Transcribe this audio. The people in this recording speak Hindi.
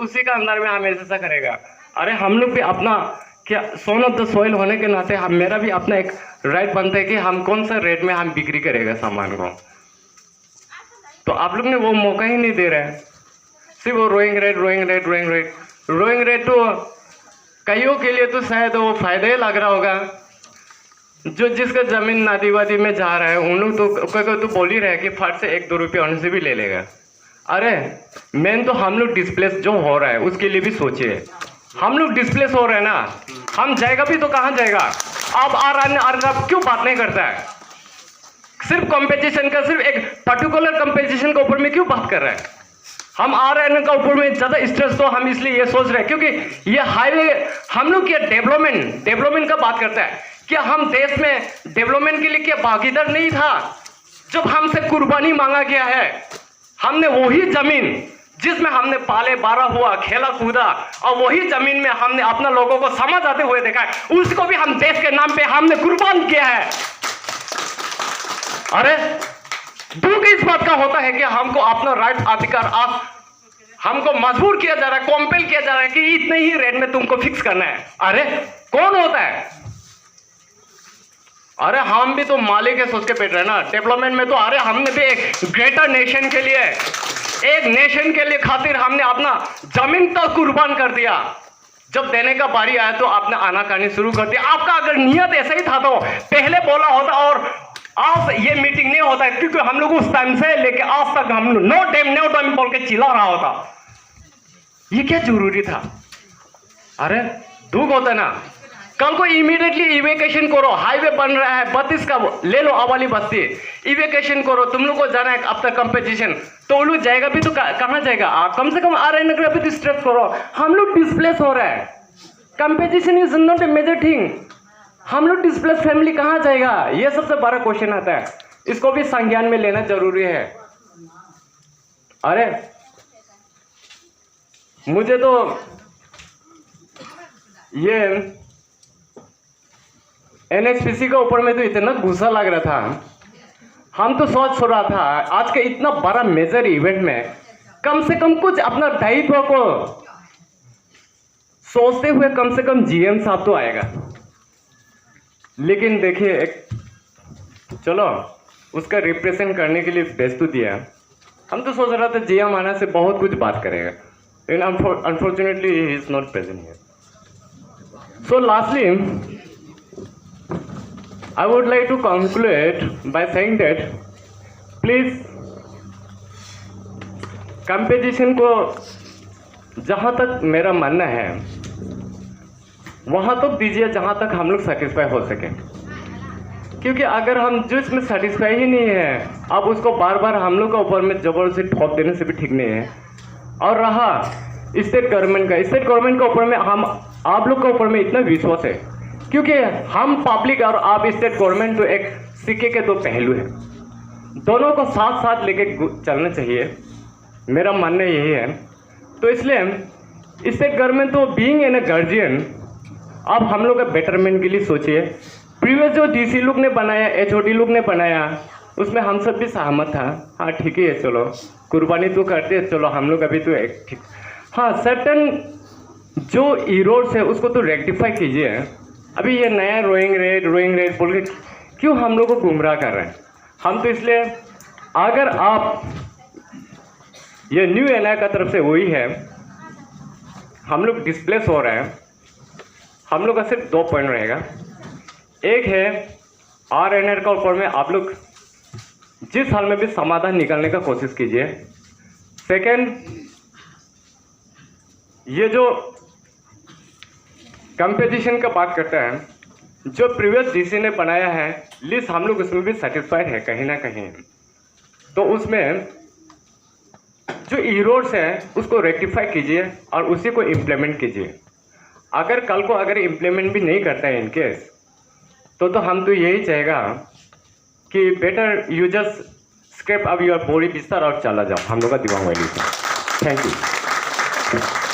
उसी का अंदर में हमेशा ऐसा करेगा। अरे हम लोग भी अपना क्या सोन ऑफ द सॉइल होने के नाते हम मेरा भी अपना एक राइट बनता है कि हम कौन सा रेट में हम बिक्री करेगा सामान को। तो आप लोग ने वो मौका ही नहीं दे रहे, सिर्फ वो रोइंग रेट तो कईयों के लिए तो शायद वो फायदा ही लग रहा होगा। जो जिसका जमीन नदी वादी में जा रहा है उन लोग तो बोल ही रहे कि फट से 1-2 रुपये उनसे भी ले लेगा। अरे मेन तो हम लोग डिस्प्लेस जो हो रहा है उसके लिए भी सोचिए। हम लोग डिस्प्लेस हो रहे हैं ना, हम जाएगा भी तो कहाँ जाएगा। अब आप क्यों बात नहीं करता है, सिर्फ कंपटीशन का, सिर्फ एक पर्टिकुलर कंपटीशन के ऊपर में क्यों बात कर रहा है। हम RN का ऊपर में ज़्यादा स्ट्रेस तो हम इसलिए ये सोच रहे हैं क्योंकि ये हाईवे हम लोग क्या डेवलपमेंट का बात करता है। क्या हम देश में डेवलपमेंट के लिए क्या भागीदार नहीं था। जब हमसे कुर्बानी मांगा गया है, हमने वही जमीन जिसमें हमने पाले बारा हुआ, खेला कूदा, और वही जमीन में हमने अपना लोगों को समझ आते हुए देखा है, उसको भी हम देश के नाम पे हमने कुर्बान किया है। अरे दुख इस बात का होता है कि हमको अपना राइट अधिकार हमको मजबूर किया जा रहा है, कॉम्पेल किया जा रहा है कि इतने ही रेट में तुमको फिक्स करना है। अरे कौन होता है। अरे हम भी तो मालिक है सोच के बैठ रहे हैं ना डेवलपमेंट में। तो अरे हमने भी एक ग्रेटर नेशन के लिए, एक नेशन के लिए खातिर हमने अपना जमीन तक कुर्बान कर दिया। जब देने का बारी आया तो आपने आनाकानी शुरू कर दिया। आपका अगर नियत ऐसा ही था तो पहले बोला होता और आज ये मीटिंग नहीं होता है, क्योंकि हम लोग उस टाइम से लेके आज तक हम लोग नो टाइम बोल के चिल्ला रहा होता। ये क्या जरूरी था। अरे दुख होता ना। कल को इमीडिएटली इवेकेशन करो, हाईवे बन रहा है 32 का, ले लो अवाली बस्ती, इवेकेशन करो। तुम लोग को जाना है अब तक कंपटीशन, तो वो लोग जाएगा भी तो कहाँ जाएगा। कम से कम RN भी तो स्ट्रेस करो। हम लोग डिस्प्लेस हो रहा है। Competition is not a major thing. हम लोग डिस्प्लेस फैमिली कहाँ जाएगा, ये सबसे बड़ा क्वेश्चन आता है। इसको भी संज्ञान में लेना जरूरी है। अरे मुझे तो ये NHPC के ऊपर में तो इतना गुस्सा लग रहा था। हम तो सोच रहा था आज के इतना बड़ा मेजर इवेंट में कम से कम कुछ अपना दायित्व को सोचते हुए कम से कम GM साहब तो आएगा। लेकिन देखिए चलो उसका रिप्रेजेंट करने के लिए बेस्ट तो दिया। हम तो सोच रहा था GM आने से बहुत कुछ बात करेगा, लेकिन unfortunately he is not present here. So lastly I would like to conclude by saying that please competition को जहाँ तक मेरा मानना है वहाँ तक दीजिए जहाँ तक हम लोग सेटिस्फाई हो सके। क्योंकि अगर हम जो इसमें सेटिस्फाई ही नहीं है, अब उसको बार बार हम लोग के ऊपर में ज़बरदस्ती ठोक देने से भी ठीक नहीं है। और रहा स्टेट गवर्नमेंट के ऊपर में हम आप लोग के ऊपर में इतना विश्वास है, क्योंकि हम पब्लिक और आप स्टेट गवर्नमेंट तो एक सिक्के के दो पहलू हैं। दोनों को साथ साथ लेके चलना चाहिए, मेरा मानना यही है। तो इसलिए स्टेट गवर्नमेंट तो बीइंग एन ए गार्जियन, अब हम लोग का बेटरमेंट के लिए सोचिए। प्रीवियस जो DC लोग ने बनाया, HOD लोग ने बनाया, उसमें हम सब भी सहमत था। हाँ ठीक ही है, चलो कुर्बानी तो करते हैं, चलो हम लोग अभी तो एक ठीक। हाँ सर्टन जो इरोड्स है उसको तो रेक्टिफाई कीजिए। अभी ये नया रोइंग रेट बोल के क्यों हम लोग को गुमराह कर रहे हैं। हम तो इसलिए अगर आप ये न्यू NI का तरफ से वही है, हम लोग डिस्प्लेस हो रहे हैं। हम लोग का सिर्फ 2 पॉइंट रहेगा। एक है RNR का ऊपर में आप लोग जिस हाल में भी समाधान निकालने का कोशिश कीजिए। सेकेंड, ये जो कंपटीशन का बात करता है, जो प्रीवियस DC ने बनाया है लिस्ट, हम लोग उसमें भी सेटिस्फाइड है कहीं ना कहीं। तो उसमें जो इरोड्स हैं उसको रेक्टिफाई कीजिए और उसी को इम्प्लीमेंट कीजिए। अगर कल को अगर इम्प्लीमेंट भी नहीं करता है इनकेस, तो हम तो यही चाहेगा कि better you just scrap up your बोरी बिस्तर और चला जाओ हम लोग का दिमाग वाली। Thank you.